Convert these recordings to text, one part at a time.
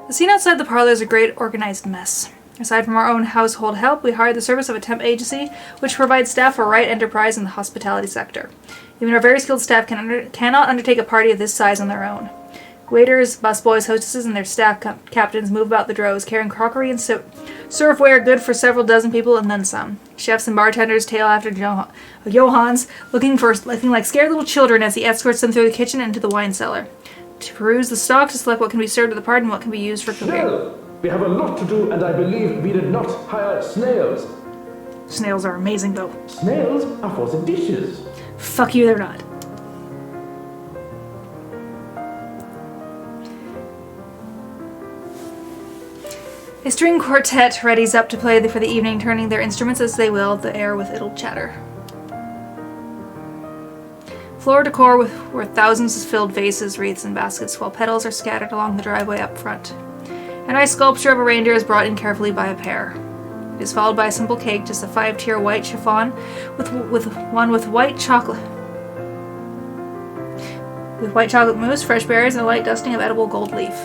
The scene outside the parlor is a great organized mess. Aside from our own household help, we hired the service of a temp agency, which provides staff for Wright Enterprise in the hospitality sector. Even our very skilled staff cannot undertake a party of this size on their own. Waiters, busboys, hostesses, and their staff captains move about the droves, carrying crockery and serveware good for several dozen people and then some. Chefs and bartenders tail after Johans, looking like scared little children as he escorts them through the kitchen and into the wine cellar. To peruse the stock, to select what can be served at the party and what can be used for cooking. Well, we have a lot to do, and I believe we did not hire snails. Snails are amazing, though. Snails are for the dishes. Fuck you, they're not. A string quartet readies up to play for the evening, turning their instruments as they will, the air with idle chatter. Floor decor were thousands of filled vases, wreaths, and baskets, while petals are scattered along the driveway up front. A nice sculpture of a reindeer is brought in carefully by a pair. It is followed by a simple cake, just a 5-tier white chiffon, with white chocolate mousse, fresh berries, and a light dusting of edible gold leaf.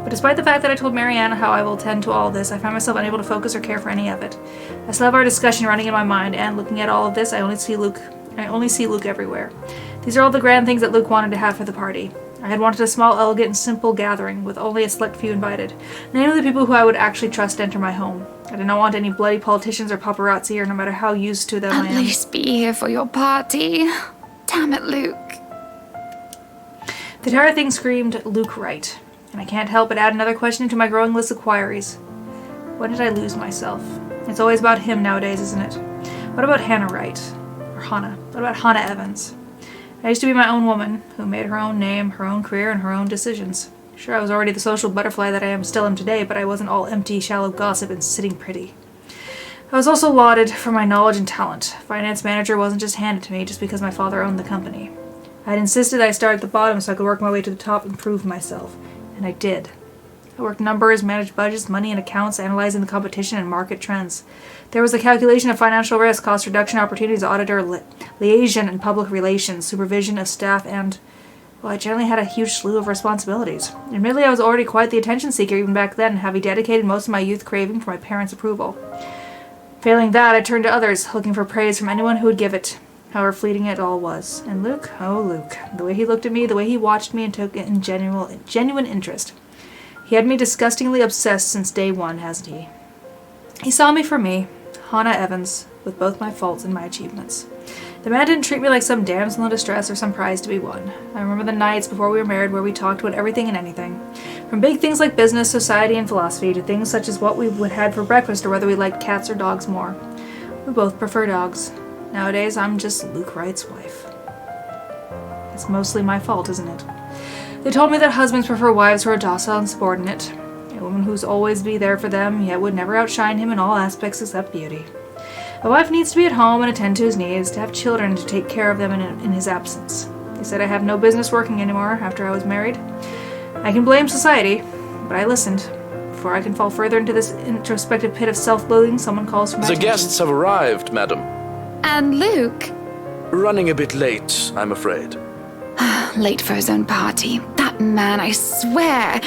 But despite the fact that I told Marianne how I will tend to all this, I find myself unable to focus or care for any of it. I still have our discussion running in my mind, and looking at all of this, I only see Luke everywhere. These are all the grand things that Luke wanted to have for the party. I had wanted a small, elegant, and simple gathering, with only a select few invited, namely the people who I would actually trust to enter my home. I did not want any bloody politicians or paparazzi, or no matter how used to them I am. At least be here for your party. Damn it, Luke. The entire thing screamed Luke Wright, and I can't help but add another question to my growing list of queries. When did I lose myself? It's always about him nowadays, isn't it? What about Hannah Wright? Or Hannah? What about Hannah Evans? I used to be my own woman, who made her own name, her own career, and her own decisions. Sure, I was already the social butterfly that I still am today, but I wasn't all empty, shallow gossip and sitting pretty. I was also lauded for my knowledge and talent. Finance manager wasn't just handed to me just because my father owned the company. I had insisted I start at the bottom so I could work my way to the top and prove myself. And I did. I worked numbers, managed budgets, money and accounts, analyzing the competition and market trends. There was the calculation of financial risk, cost reduction opportunities, auditor, liaison and public relations, supervision of staff, and, well, I generally had a huge slew of responsibilities. Admittedly, I was already quite the attention seeker even back then, having dedicated most of my youth craving for my parents' approval. Failing that, I turned to others, looking for praise from anyone who would give it, however fleeting it all was. And Luke, oh Luke, the way he looked at me, the way he watched me and took it in genuine interest. He had me disgustingly obsessed since day one, hasn't he? He saw me for me, Hannah Evans, with both my faults and my achievements. The man didn't treat me like some damsel in distress or some prize to be won. I remember the nights before we were married where we talked about everything and anything. From big things like business, society, and philosophy to things such as what we would had for breakfast or whether we liked cats or dogs more. We both prefer dogs. Nowadays, I'm just Luke Wright's wife. It's mostly my fault, isn't it? They told me that husbands prefer wives who are docile and subordinate. A woman who's always be there for them, yet would never outshine him in all aspects except beauty. A wife needs to be at home and attend to his needs, to have children to take care of them in his absence. They said I have no business working anymore after I was married. I can blame society, but I listened. Before I can fall further into this introspective pit of self-loathing, someone calls for my attention. The guests have arrived, madam. And Luke? Running a bit late, I'm afraid. Late for his own party. That man, I swear.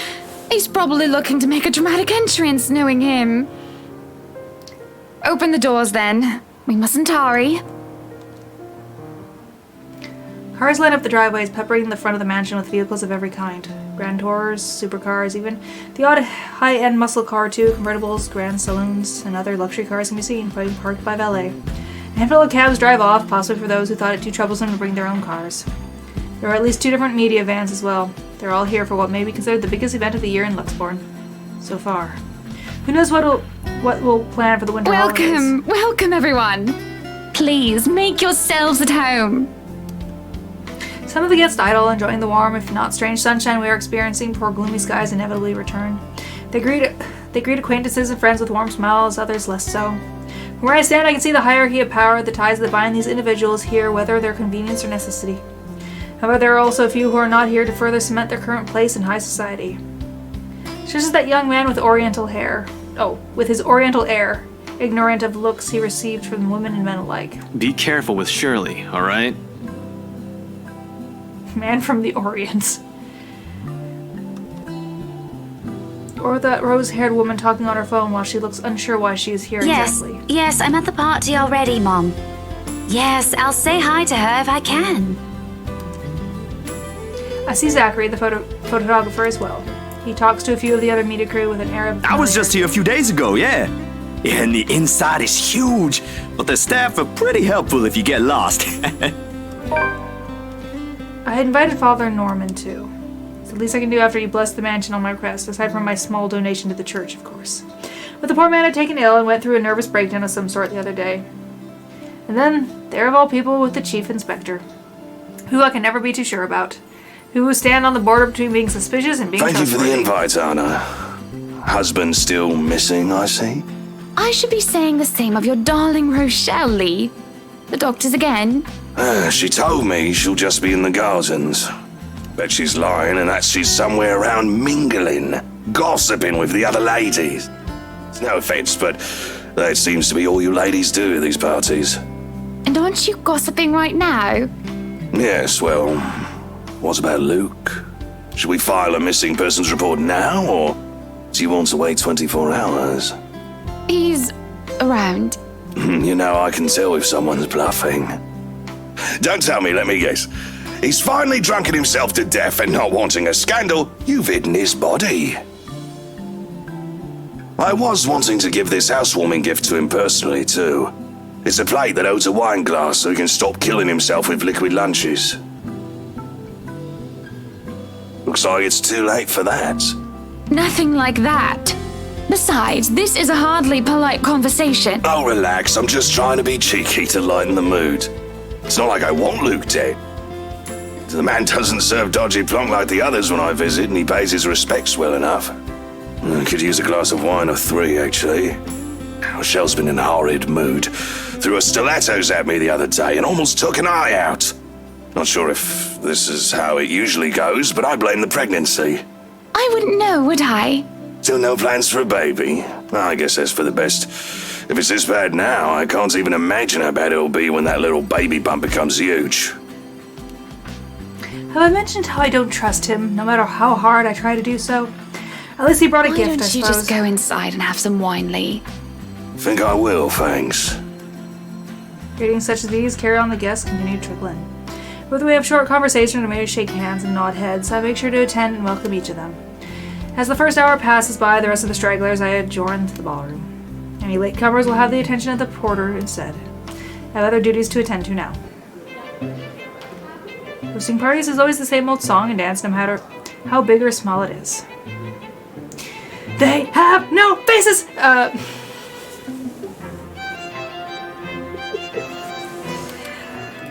He's probably looking to make a dramatic entrance, knowing him. Open the doors, then. We mustn't hurry. Cars line up the driveways, peppering the front of the mansion with vehicles of every kind. Grand tours, supercars, even the odd high-end muscle car too, convertibles, grand saloons, and other luxury cars can be seen, parked by valet. A handful of cabs drive off, possibly for those who thought it too troublesome to bring their own cars. There are at least 2 different media vans as well. They're all here for what may be considered the biggest event of the year in Luxbourne. So far. Who knows what we'll plan for the winter holidays. Welcome everyone! Please, make yourselves at home! Some of the guests idle, enjoying the warm, if not strange sunshine we are experiencing before gloomy skies inevitably return. They greet acquaintances and friends with warm smiles, others less so. From where I stand, I can see the hierarchy of power, the ties that bind these individuals here, whether their convenience or necessity. However, there are also a few who are not here to further cement their current place in high society. Such as that young man with oriental hair. Oh, with his oriental air, ignorant of looks he received from women and men alike. Be careful with Shirley, alright? Man from the Orient. Or that rose-haired woman talking on her phone while she looks unsure why she is here exactly. Yes, I'm at the party already, Mom. Yes, I'll say hi to her if I can. I see Zachary, the photographer, as well. He talks to a few of the other media crew with an air of... I was just here a few days ago, yeah. And the inside is huge, but the staff are pretty helpful if you get lost. I had invited Father Norman, too. It's the least I can do after he blessed the mansion on my request, aside from my small donation to the church, of course. But the poor man had taken ill and went through a nervous breakdown of some sort the other day. And then, there of all people with the chief inspector, who I can never be too sure about, who will stand on the border between being suspicious and being Thank you for the trustworthy. invite, Anna. Husband still missing, I see. I should be saying the same of your darling Rochelle, Lee. The doctors again? She told me she'll just be in the gardens. Bet she's lying and that she's somewhere around mingling, gossiping with the other ladies. It's no offense, but that seems to be all you ladies do at these parties. And aren't you gossiping right now? Yes, well, what about Luke? Should we file a missing persons report now, or do you want to wait 24 hours? He's around. You know, I can tell if someone's bluffing. Don't tell me, let me guess. He's finally drunken himself to death and not wanting a scandal, you've hidden his body. I was wanting to give this housewarming gift to him personally, too. It's a plate that holds a wine glass so he can stop killing himself with liquid lunches. Looks like it's too late for that. Nothing like that. Besides, this is a hardly polite conversation. Oh, relax, I'm just trying to be cheeky to lighten the mood. It's not like I want Luke dead. The man doesn't serve dodgy plonk like the others when I visit, and he pays his respects well enough. I could use a glass of wine or 3, actually. Rochelle's been in a horrid mood. Threw her stilettos at me the other day and almost took an eye out. Not sure if this is how it usually goes, but I blame the pregnancy. I wouldn't know, would I? Still no plans for a baby? I guess that's for the best. If it's this bad now, I can't even imagine how bad it'll be when that little baby bump becomes huge. Have I mentioned how I don't trust him, no matter how hard I try to do so? At least he brought a Why gift, I don't you suppose. just go inside and have some wine, Lee? Think I will, thanks. Greetings such as these carry on the guests continue to trickle in. Whether we have short conversation or maybe shake hands and nod heads, I make sure to attend and welcome each of them. As the first hour passes by, the rest of the stragglers I adjourn to the ballroom. Any latecomers will have the attention of the porter instead. I have other duties to attend to now. Hosting parties is always the same old song and dance, no matter how big or small it is. They have no faces!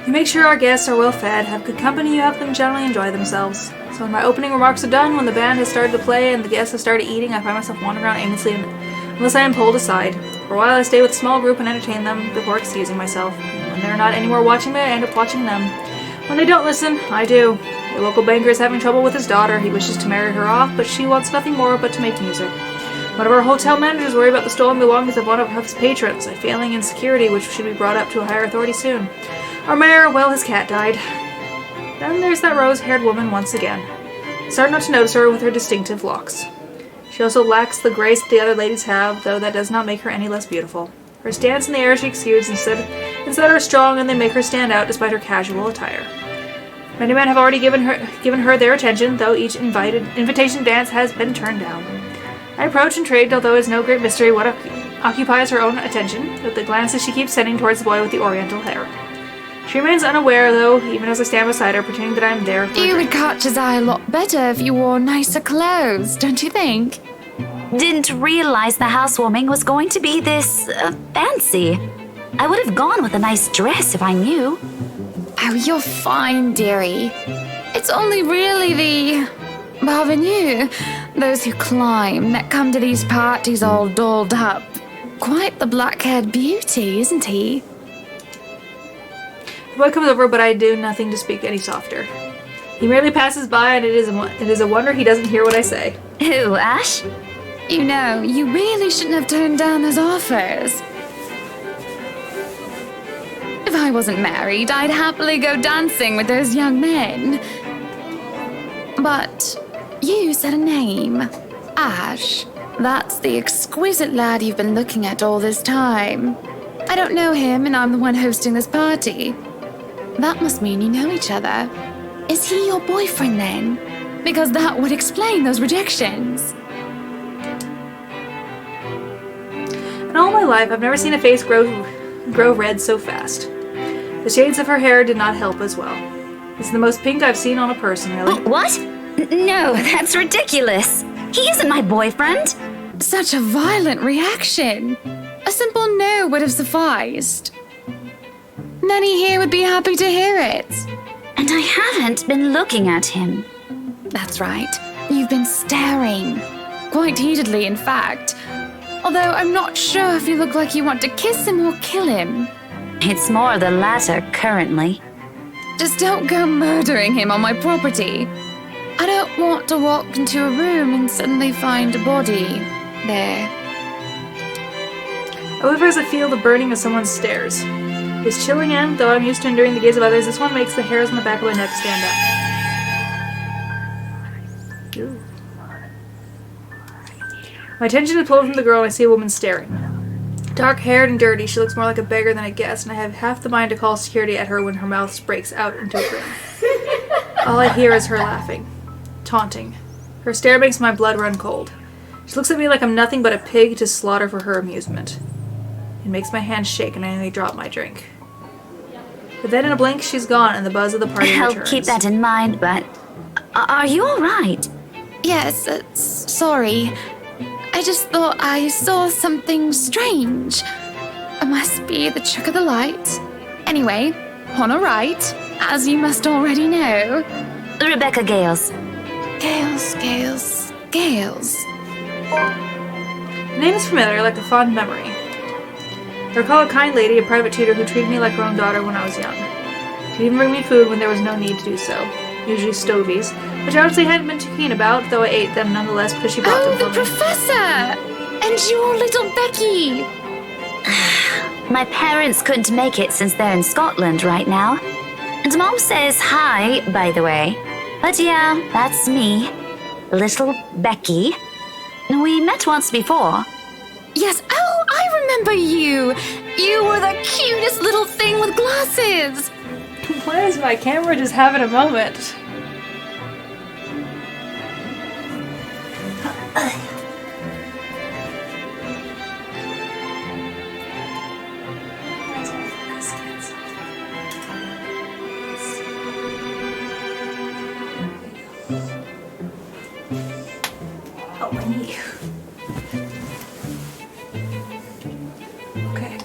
You make sure our guests are well fed, have good company, you have them generally enjoy themselves. So when my opening remarks are done, when the band has started to play and the guests have started eating, I find myself wandering around aimlessly unless I am pulled aside. For a while I stay with a small group and entertain them before excusing myself. When they're not anymore watching me, I end up watching them. When they don't listen, I do. The local banker is having trouble with his daughter. He wishes to marry her off, but she wants nothing more but to make music. One of our hotel managers worry about the stolen belongings of one of his patrons, a failing in security which should be brought up to a higher authority soon. Our mayor, well, his cat died. Then there's that rose-haired woman once again. Start not to notice her with her distinctive locks. She also lacks the grace that the other ladies have, though that does not make her any less beautiful. Her stance and the air she exudes instead are strong, and they make her stand out despite her casual attire. Many men have already given her their attention, though each invitation dance has been turned down. I approach and trade, although it is no great mystery what occupies her own attention, with the glances she keeps sending towards the boy with the oriental hair. She remains unaware, though, even as I stand beside her, pretending that I am there for You her. would catch his eye a lot better if you wore nicer clothes, don't you think? Didn't realize the housewarming was going to be this fancy. I would have gone with a nice dress if I knew. Oh, you're fine, dearie. It's only really the parvenus, those who climb, that come to these parties all dolled up. Quite the black-haired beauty, isn't he? The boy comes over, but I do nothing to speak any softer. He merely passes by, and it is a wonder he doesn't hear what I say. Who, Ash? You know, you really shouldn't have turned down those offers. If I wasn't married, I'd happily go dancing with those young men. But you said a name, Ash. That's the exquisite lad you've been looking at all this time. I don't know him, and I'm the one hosting this party. That must mean you know each other. Is he your boyfriend then? Because that would explain those rejections. In all my life, I've never seen a face grow red so fast. The shades of her hair did not help as well. It's the most pink I've seen on a person, really. What? No, that's ridiculous. He isn't my boyfriend. Such a violent reaction. A simple no would have sufficed. Many here would be happy to hear it. And I haven't been looking at him. That's right. You've been staring. Quite heatedly, in fact. Although I'm not sure if you look like you want to kiss him or kill him. It's more the latter currently. Just don't go murdering him on my property. I don't want to walk into a room and suddenly find a body there. I live as I feel the burning of someone's stares. It's chilling and, though I'm used to enduring the gaze of others, this one makes the hairs on the back of my neck stand up. Ooh. My attention is pulled from the girl and I see a woman staring. Dark-haired and dirty, she looks more like a beggar than a guest, and I have half the mind to call security at her when her mouth breaks out into a grin. All I hear is her laughing. Taunting. Her stare makes my blood run cold. She looks at me like I'm nothing but a pig to slaughter for her amusement. It makes my hands shake and I nearly drop my drink. But then in a blink, she's gone and the buzz of the party I'll returns. keep that in mind, but... Are you alright? Yes, sorry. I just thought I saw something strange. It must be the trick of the light. Anyway, on a right, as you must already know. Rebecca Gales. Gales. The name is familiar, like a fond memory. I recall a kind lady, a private tutor, who treated me like her own daughter when I was young. She'd even bring me food when there was no need to do so, usually stovies, which I honestly hadn't been too keen about, though I ate them nonetheless because she brought them Oh, for the me. professor! And your little Becky! My parents couldn't make it since they're in Scotland right now. And Mom says hi, by the way. But yeah, that's me. Little Becky. We met once before. Yes, oh, I remember you! You were the cutest little thing with glasses! Why is my camera just having a moment? Oh, my knee. Okay.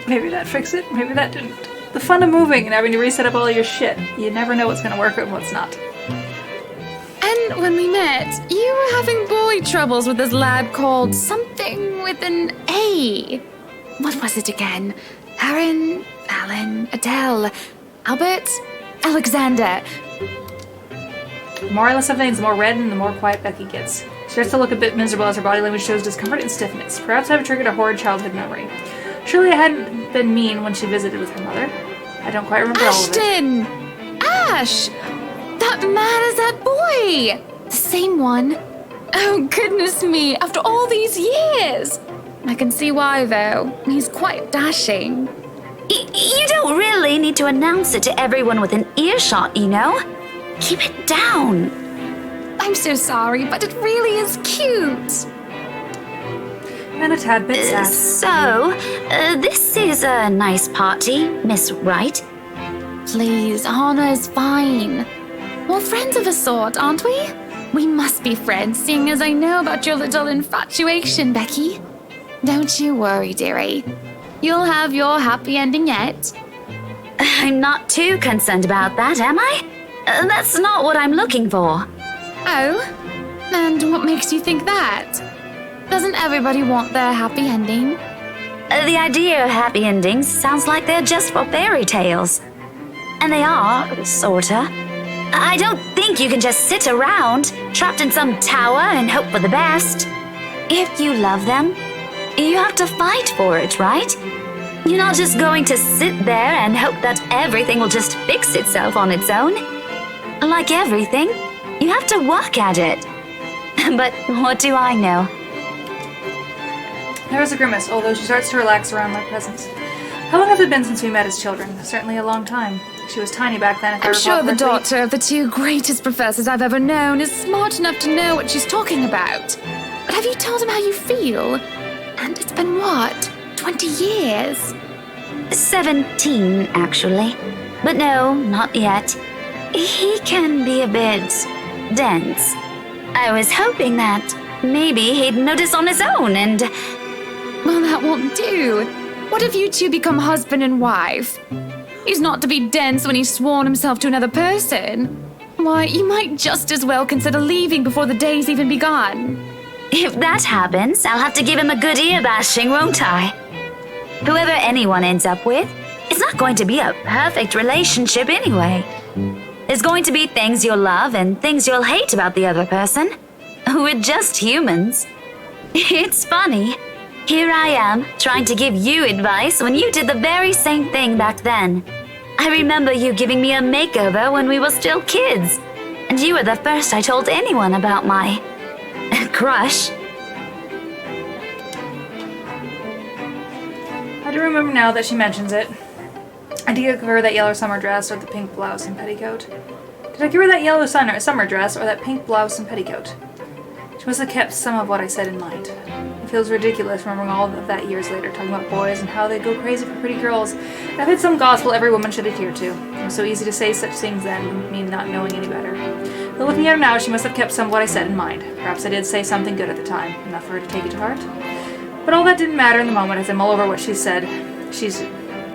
Maybe that fixed it, maybe that didn't. The fun of moving and having to reset up all your shit. You never know what's gonna work and what's not. And when we met, you were having boy troubles with this lad called something with an A. What was it again? Aaron, Alan, Adele, Albert, Alexander. The more I list of things, the more red and the more quiet Becky gets. She starts to look a bit miserable as her body language shows discomfort and stiffness. Perhaps I've triggered a horrid childhood memory. Surely I hadn't been mean when she visited with her mother. I don't quite remember all of it. Ashton! Ash! That man is that boy! The same one. Oh, goodness me, after all these years! I can see why, though. He's quite dashing. You don't really need to announce it to everyone within earshot, you know? Keep it down. I'm so sorry, but it really is cute. And a tad bit sad. So, this is a nice party, Miss Wright. Please, Hannah is fine. We're friends of a sort, aren't we? We must be friends, seeing as I know about your little infatuation, Becky. Don't you worry, dearie. You'll have your happy ending yet. I'm not too concerned about that, am I? That's not what I'm looking for. Oh? And what makes you think that? Doesn't everybody want their happy ending? The idea of happy endings sounds like they're just for fairy tales. And they are, sorta. I don't think you can just sit around, trapped in some tower and hope for the best. If you love them, you have to fight for it, right? You're not just going to sit there and hope that everything will just fix itself on its own. Like everything, you have to work at it. But what do I know? There was a grimace, although she starts to relax around my presence. How long has it been since we met as children? Certainly a long time. She was tiny back then, if I I'm recall sure the correctly. daughter of the two greatest professors I've ever known is smart enough to know what she's talking about. But have you told him how you feel? And it's been what? 20 years? 17, actually. But no, not yet. He can be a bit dense. I was hoping that maybe he'd notice on his own and... Well, that won't do. What if you two become husband and wife? He's not to be dense when he's sworn himself to another person. Why, you might just as well consider leaving before the day's even begun. If that happens, I'll have to give him a good ear bashing, won't I? Whoever anyone ends up with, it's not going to be a perfect relationship anyway. There's going to be things you'll love and things you'll hate about the other person. We're just humans. It's funny. Here I am, trying to give you advice when you did the very same thing back then. I remember you giving me a makeover when we were still kids. And you were the first I told anyone about my... crush. I do remember now that she mentions it. I did give her that yellow summer dress or the pink blouse and petticoat. Did I give her that yellow summer dress or that pink blouse and petticoat? She must have kept some of what I said in mind. It feels ridiculous remembering all of that years later, talking about boys and how they go crazy for pretty girls. I've had some gospel every woman should adhere to. It was so easy to say such things then, me not knowing any better. But looking at her now, she must have kept some of what I said in mind. Perhaps I did say something good at the time, enough for her to take it to heart. But all that didn't matter in the moment as I mull over what she said.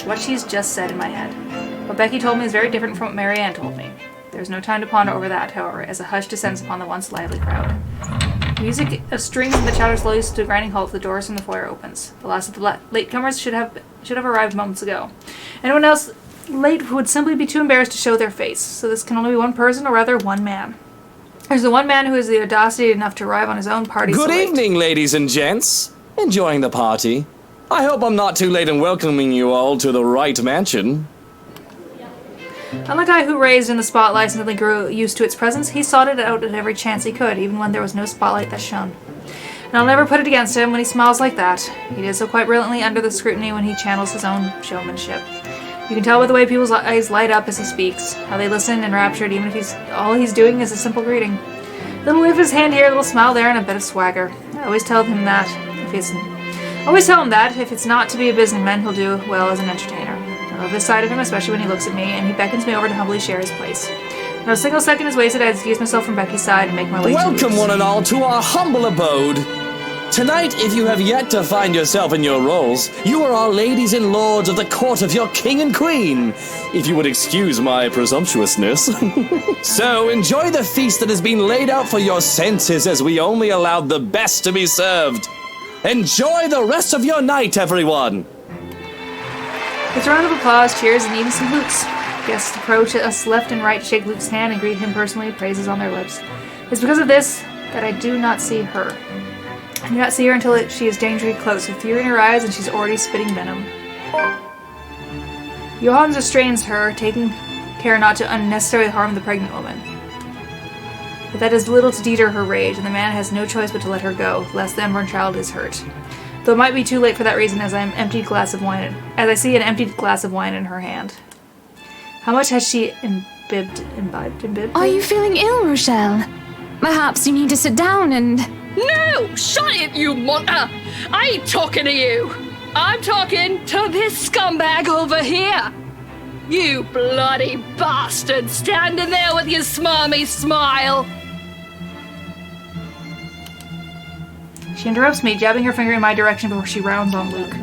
What she's just said in my head. What Becky told me is very different from what Marianne told me. There's no time to ponder over that, however, as a hush descends upon the once lively crowd. The music of strings and the chatter slowly to a grinding halt. The doors from the foyer opens. The last of the latecomers should have arrived moments ago. Anyone else late would simply be too embarrassed to show their face. So this can only be one person, or rather one man. There's the one man who has the audacity enough to arrive on his own party. Good so late. evening, ladies and gents. Enjoying the party. I hope I'm not too late in welcoming you all to the right mansion. Unlike I, who raised in the spotlight and suddenly grew used to its presence, he sought it out at every chance he could, even when there was no spotlight that shone. And I'll never put it against him when he smiles like that. He did so quite brilliantly under the scrutiny when he channels his own showmanship. You can tell by the way people's eyes light up as he speaks, how they listen enraptured even if all he's doing is a simple greeting. Little wave of his hand here, a little smile there, and a bit of swagger. I always tell him that if it's not to be a businessman, he'll do well as an entertainer. I love this side of him, especially when he looks at me, and he beckons me over to humbly share his place. Not a single second is wasted. I excuse myself from Becky's side and make my way to Welcome, Luke's. one and all, to our humble abode. Tonight, if you have yet to find yourself in your roles, you are our ladies and lords of the court of your king and queen, if you would excuse my presumptuousness. So, enjoy the feast that has been laid out for your senses as we only allowed the best to be served. Enjoy the rest of your night, everyone! With a round of applause, cheers, and even some Luke's. Guests approach us left and right, shake Luke's hand, and greet him personally, praises on their lips. It's because of this that I do not see her. I do not see her until she is dangerously close, with fury in her eyes, and she's already spitting venom. Johannes restrains her, taking care not to unnecessarily harm the pregnant woman. But that does little to deter her rage, and the man has no choice but to let her go, lest the unborn child is hurt. Though it might be too late for that reason, as I see an emptied glass of wine in her hand. How much has she imbibed? Are you feeling ill, Rochelle? Perhaps you need to sit down and... No! Shut it, you munter! I ain't talking to you! I'm talking to this scumbag over here! You bloody bastard standing there with your smarmy smile! She interrupts me, jabbing her finger in my direction before she rounds on Luke.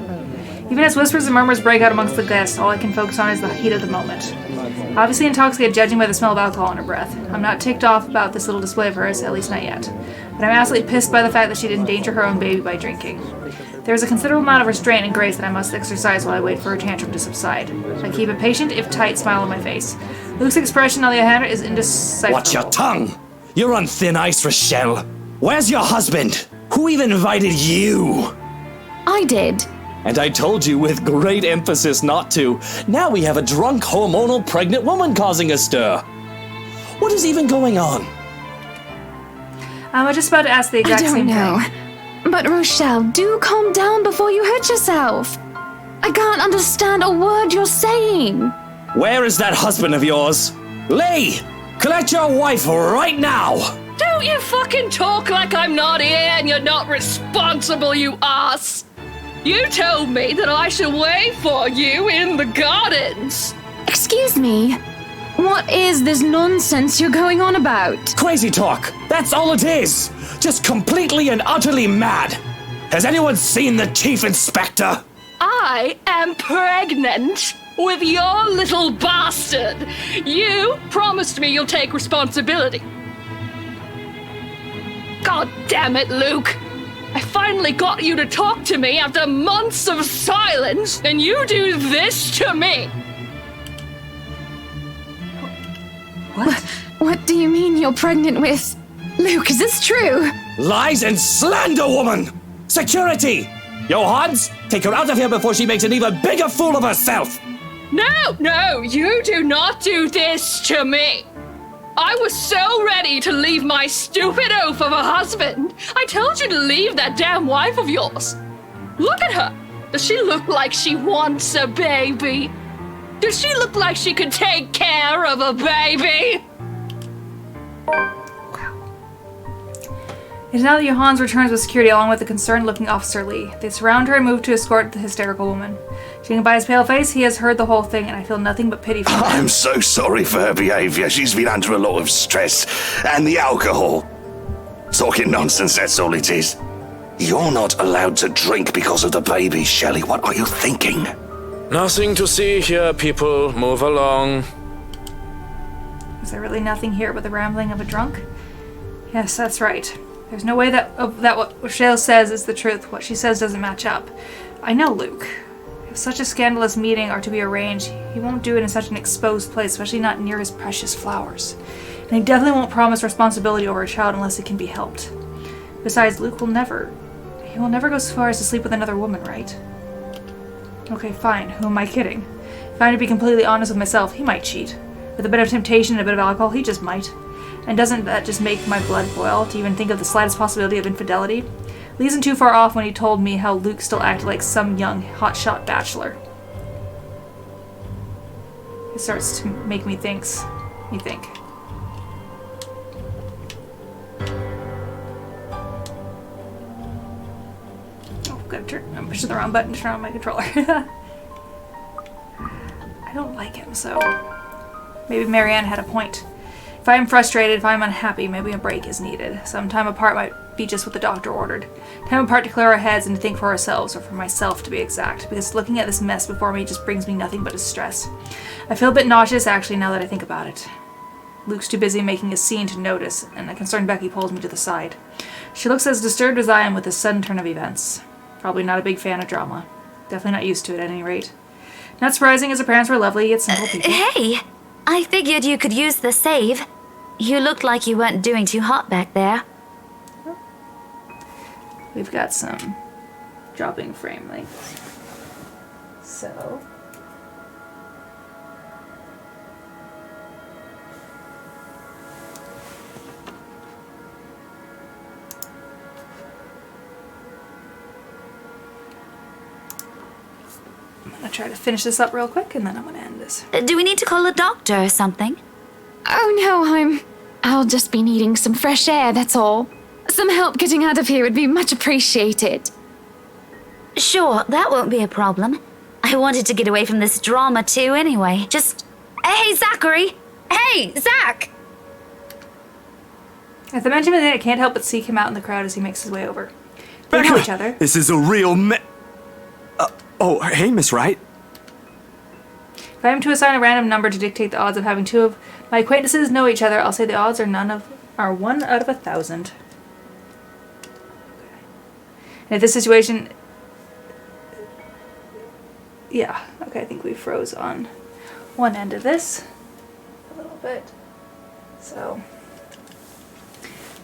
Even as whispers and murmurs break out amongst the guests, all I can focus on is the heat of the moment. Obviously intoxicated, judging by the smell of alcohol in her breath. I'm not ticked off about this little display of hers, at least not yet. But I'm absolutely pissed by the fact that she'd endanger her own baby by drinking. There is a considerable amount of restraint and grace that I must exercise while I wait for her tantrum to subside. I keep a patient, if tight, smile on my face. Luke's expression, on the other hand, is indecipherable. Watch your tongue! You're on thin ice, Rochelle. Where's your husband? Who even invited you? I did. And I told you with great emphasis not to. Now we have a drunk, hormonal, pregnant woman causing a stir. What is even going on? I'm just about to ask the exact I don't same know. thing. But Rochelle, do calm down before you hurt yourself. I can't understand a word you're saying. Where is that husband of yours? Lee! Collect your wife right now! Don't you fucking talk like I'm not here and you're not responsible, you ass! You told me that I should wait for you in the gardens! Excuse me. What is this nonsense you're going on about? Crazy talk! That's all it is! Just completely and utterly mad! Has anyone seen the Chief Inspector? I am pregnant with your little bastard! You promised me you'll take responsibility. God damn it, Luke! I finally got you to talk to me after months of silence, and you do this to me! What? What do you mean you're pregnant with? Luke, is this true? Lies and slander, woman! Security! Johans, take her out of here before she makes an even bigger fool of herself! No, you do not do this to me! I was so ready to leave my stupid oaf of a husband. I told you to leave that damn wife of yours. Look at her. Does she look like she wants a baby? Does she look like she could take care of a baby? It is now that Johans returns with security along with the concerned-looking Officer Lee. They surround her and move to escort the hysterical woman. Judging by his pale face, he has heard the whole thing, and I feel nothing but pity for him. I'm so sorry for her behavior. She's been under a lot of stress. And the alcohol. Talking nonsense, that's all it is. You're not allowed to drink because of the baby, Shelley. What are you thinking? Nothing to see here, people. Move along. Is there really nothing here but the rambling of a drunk? Yes, that's right. There's no way that what Rochelle says is the truth. What she says doesn't match up. I know Luke. If such a scandalous meeting are to be arranged, he won't do it in such an exposed place, especially not near his precious flowers. And he definitely won't promise responsibility over a child unless it can be helped. Besides, Luke will never go so far as to sleep with another woman, right? Okay, fine. Who am I kidding? If I had to be completely honest with myself, he might cheat. With a bit of temptation and a bit of alcohol, he just might. And doesn't that just make my blood boil to even think of the slightest possibility of infidelity? Lee isn't too far off when he told me how Luke still acted like some young, hotshot bachelor. It starts to make me think. Oh, I'm pushing the wrong button to turn on my controller. I don't like him, so maybe Marianne had a point. If I am frustrated, if I am unhappy, maybe a break is needed. Some time apart might be just what the doctor ordered. Time apart to clear our heads and to think for ourselves, or for myself to be exact, because looking at this mess before me just brings me nothing but distress. I feel a bit nauseous actually now that I think about it. Luke's too busy making a scene to notice, and a concerned Becky pulls me to the side. She looks as disturbed as I am with this sudden turn of events. Probably not a big fan of drama. Definitely not used to it at any rate. Not surprising as her parents were lovely yet simple people. Hey! I figured you could use the save. You looked like you weren't doing too hot back there. We've got some dropping frame length. So... I'm gonna try to finish this up real quick and then I'm gonna end this. Do we need to call a doctor or something? Oh no, I'll just be needing some fresh air, that's all. Some help getting out of here would be much appreciated. Sure, that won't be a problem. I wanted to get away from this drama too anyway. Hey, Zachary! Hey, Zach! At the mention of it, I can't help but seek him out in the crowd as he makes his way over. They know each other. This is a real oh, hey, Miss Wright. If I am to assign a random number to dictate the odds of having two of my acquaintances know each other, I'll say the odds are 1 out of 1,000. And if this situation... Yeah, okay, I think we froze on one end of this a little bit. So...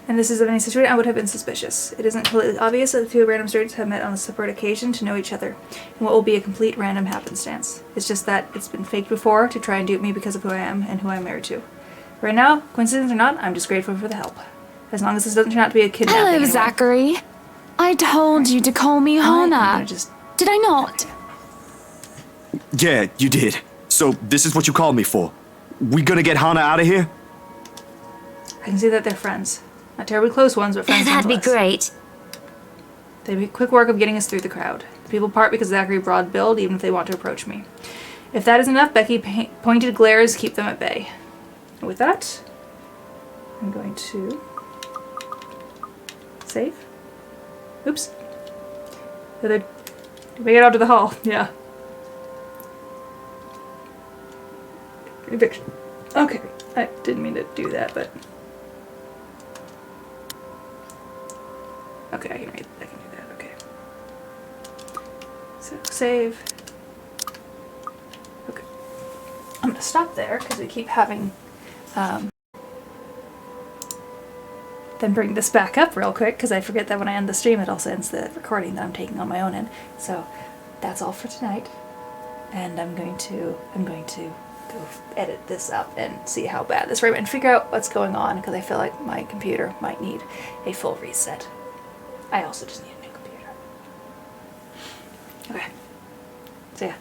And this is of any situation I would have been suspicious. It isn't completely obvious that the two random strangers have met on a separate occasion to know each other, and what will be a complete random happenstance. It's just that it's been faked before to try and dupe me because of who I am and who I'm married to. Right now, coincidence or not, I'm just grateful for the help. As long as this doesn't turn out to be a kidnapping. Hello, anyway. Zachary. I told you to call me I'm Hana. gonna just. Did I not? Yeah, you did. So this is what you called me for. We gonna get Hana out of here? I can see that they're friends. Not terribly close ones, but friends That'd be nonetheless. great. They'd be quick work of getting us through the crowd. The people part because Zachary broad-billed, even if they want to approach me. If that is enough, Becky pointed glares keep them at bay. And with that, I'm going to save. Oops. Did we get out to the hall? Yeah. Eviction. Okay. I didn't mean to do that, but. Okay, I can do that. Okay. So save. Okay. I'm gonna stop there because we keep having. Then bring this back up real quick because I forget that when I end the stream, it also ends the recording that I'm taking on my own end. So that's all for tonight, and I'm going to go edit this up and see how bad this frame and figure out what's going on because I feel like my computer might need a full reset. I also just need a new computer. Okay. So yeah.